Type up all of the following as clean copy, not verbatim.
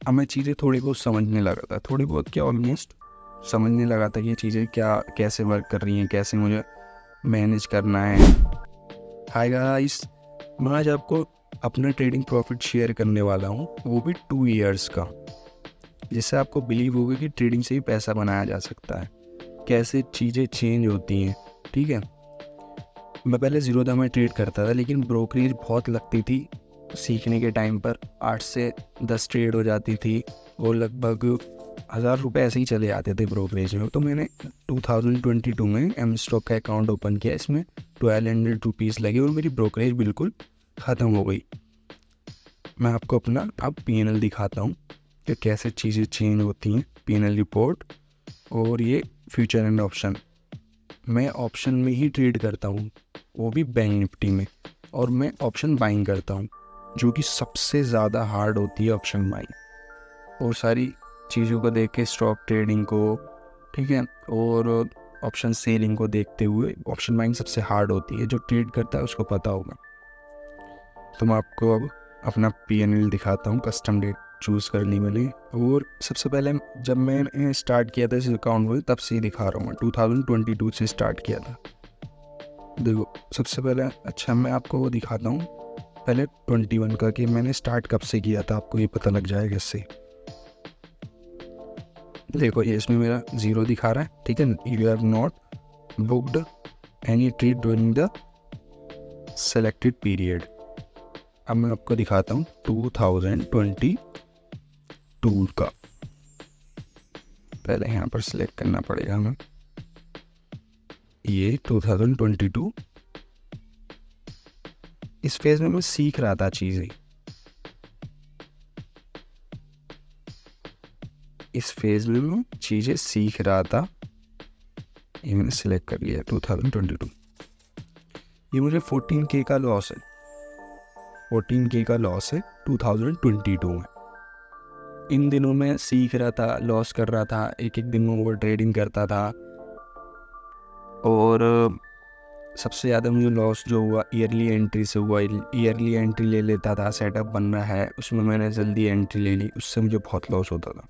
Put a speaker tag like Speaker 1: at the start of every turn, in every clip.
Speaker 1: अब मैं चीज़ें थोड़ी बहुत समझने लगा था, थोड़ी बहुत क्या ऑलमोस्ट समझने लगा था कि ये चीज़ें क्या कैसे वर्क कर रही हैं, कैसे मुझे मैनेज करना है। हाय गाइस, मैं आज आपको अपना ट्रेडिंग प्रॉफिट शेयर करने वाला हूँ, वो भी 2 इयर्स का, जिससे आपको बिलीव होगा कि ट्रेडिंग से ही पैसा बनाया जा सकता है, कैसे चीज़ें चेंज होती हैं। ठीक है, मैं पहले ज़ीरोधा में ट्रेड करता था, लेकिन ब्रोकरेज बहुत लगती थी। सीखने के टाइम पर 8 से 10 ट्रेड हो जाती थी और लगभग 1000 रुपये ऐसे ही चले आते थे ब्रोकरेज में। तो मैंने 2022 में एम स्टॉक का अकाउंट ओपन किया, इसमें 1200 रुपीज़ लगे और मेरी ब्रोकरेज बिल्कुल ख़त्म हो गई। मैं आपको अपना अब पीएनएल दिखाता हूँ कि कैसे चीज़ें चेंज होती हैं। पीएनएल रिपोर्ट और ये फ्यूचर एंड ऑप्शन, मैं ऑप्शन में ही ट्रेड करता हूँ, वो भी बैंक निफ्टी में, और मैं ऑप्शन बाइंग करता हूँ, जो कि सबसे ज़्यादा हार्ड होती है ऑप्शन बाइंग। और सारी चीज़ों को देख के स्टॉक ट्रेडिंग को, ठीक है, और ऑप्शन सेलिंग को देखते हुए ऑप्शन बाइंग सबसे हार्ड होती है। जो ट्रेड करता है उसको पता होगा। तो मैं आपको अब अपना पीएनएल दिखाता हूँ, कस्टम डेट चूज़ कर ली मैंने। और सबसे पहले जब मैंने स्टार्ट किया था इस अकाउंट में, तब से ही दिखा रहा हूँ, मैं 2022 से स्टार्ट किया था। देखो सबसे पहले, अच्छा मैं आपको वो दिखाता हूँ पहले 21 का, कि मैंने स्टार्ट कब से किया था, आपको ये पता लग जाएगा इससे। देखो ये इसमें मेरा 0 दिखा रहा है, ठीक है। You have not booked any trade during the selected period. अब मैं आपको दिखाता हूँ 2022 का। पहले यहाँ पर सिलेक्ट करना पड़ेगा हमें, ये 2022। इस फेज में मैं सीख रहा था चीज़ें, इस फेज में मैं चीज़ें सीख रहा था। ये मैंने सिलेक्ट कर लिया 2022। ये मुझे 14K का लॉस है, 14K का लॉस है 2022 में। इन दिनों मैं सीख रहा था, लॉस कर रहा था, एक एक दिन में ओवर ट्रेडिंग करता था। और सबसे ज़्यादा मुझे लॉस जो हुआ ईयरली एंट्री से हुआ। ईयरली एंट्री ले लेता था, सेटअप बनना है, उसमें मैंने जल्दी एंट्री ले ली, उससे मुझे बहुत लॉस होता था।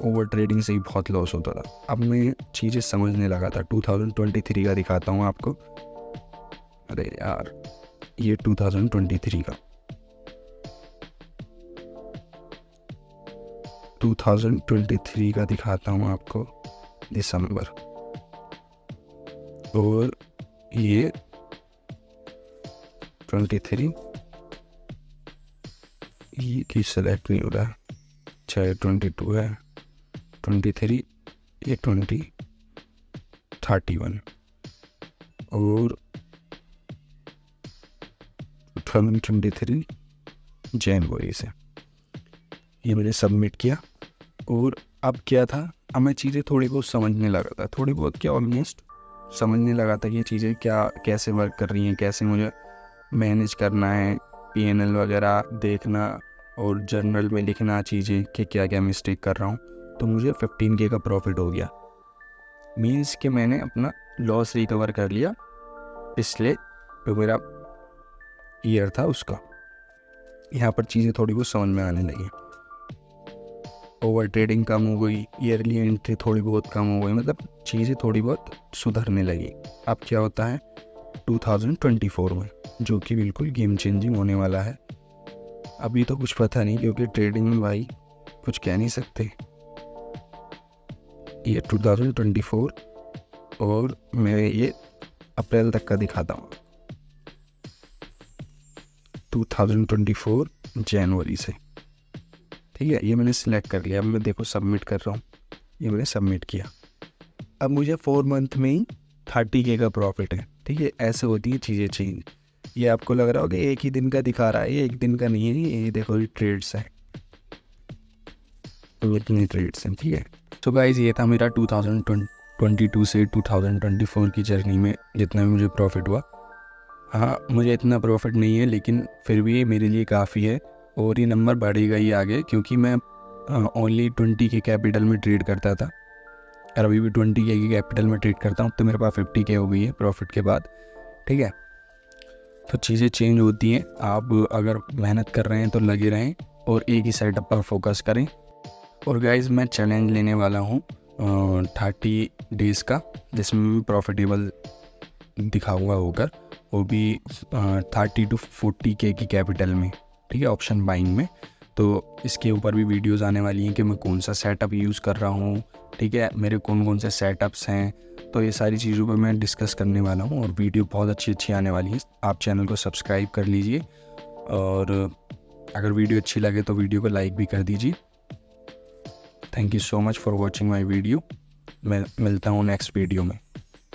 Speaker 1: ओवर ट्रेडिंग से ही बहुत लॉस होता था। अब मैं चीज़ें समझने लगा था। 2023 का दिखाता हूँ आपको। अरे यार, ये 2023 का, 2023 का दिखाता हूँ आपको, दिसंबर। और ये 23, ये की सेलेक्ट नहीं हो रहा है, चाहे 22 है, 23, ये 31 और 2023 जनवरी से। ये मैंने सबमिट किया। और अब क्या था, अब मैं चीज़ें थोड़ी बहुत समझने लगा था, थोड़ी बहुत क्या ऑलमोस्ट समझने लगा था कि ये चीज़ें क्या कैसे वर्क कर रही हैं, कैसे मुझे मैनेज करना है। पीएनएल वगैरह देखना और जर्नल में लिखना चीज़ें कि क्या क्या मिस्टेक कर रहा हूँ। तो मुझे 15K का प्रॉफिट हो गया, मीन्स कि मैंने अपना लॉस रिकवर कर लिया पिछले जो मेरा ईयर था उसका। यहाँ पर चीज़ें थोड़ी बहुत समझ में आने लगी, ओवर ट्रेडिंग कम हो गई, ईयरली एंट्री थोड़ी बहुत कम हो गई, मतलब चीज़ें थोड़ी बहुत सुधरने लगी। अब क्या होता है 2024 में, जो कि बिल्कुल गेम चेंजिंग होने वाला है। अभी तो कुछ पता नहीं, क्योंकि ट्रेडिंग में भाई कुछ कह नहीं सकते। ये 2024 और मैं ये अप्रैल तक का दिखाता हूँ, 2024 जनवरी से, ठीक है। ये मैंने सिलेक्ट कर लिया। अब मैं देखो सबमिट कर रहा हूँ, ये मैंने सबमिट किया। अब मुझे 4 मंथ में ही 30K का प्रॉफिट है, ठीक है। ऐसे होती है चीज़ें चेंज। ये आपको लग रहा होगा एक ही दिन का दिखा रहा है, ये एक दिन का नहीं है, ये देखो ये ट्रेड्स है, तो इतनी ट्रेड्स हैं, ठीक है। तो गाइस, ये था मेरा 2022 से 2024 की जर्नी में जितना भी मुझे प्रॉफिट हुआ। हाँ, मुझे इतना प्रॉफिट नहीं है, लेकिन फिर भी ये मेरे लिए काफ़ी है। और ये नंबर बढ़ेगा ही आगे, क्योंकि मैं ओनली 20K कैपिटल में ट्रेड करता था, और अभी भी 20K की कैपिटल में ट्रेड करता हूँ। तो मेरे पास 50K हो गई है प्रॉफिट के बाद, ठीक है। तो चीज़ें चेंज होती हैं। आप अगर मेहनत कर रहे हैं तो लगे रहें, और एक ही सेटअप पर फोकस करें। और गाइस मैं चैलेंज लेने वाला हूँ 30 डेज़ का, जिसमें मैं प्रॉफिटेबल दिखाऊंगा होकर, वो भी 30 to 40 के की कैपिटल में, ठीक है, ऑप्शन बाइंग में। तो इसके ऊपर भी वीडियोस आने वाली हैं कि मैं कौन सा सेटअप यूज़ कर रहा हूँ, ठीक है, मेरे कौन कौन से सेटअप्स हैं। तो ये सारी चीज़ों पर मैं डिस्कस करने वाला हूँ और वीडियो बहुत अच्छी आने वाली है। आप चैनल को सब्सक्राइब कर लीजिए और अगर वीडियो अच्छी लगे तो वीडियो को लाइक भी कर दीजिए। Thank you so much for watching my video. मैं मिलता हूँ नेक्स्ट वीडियो में।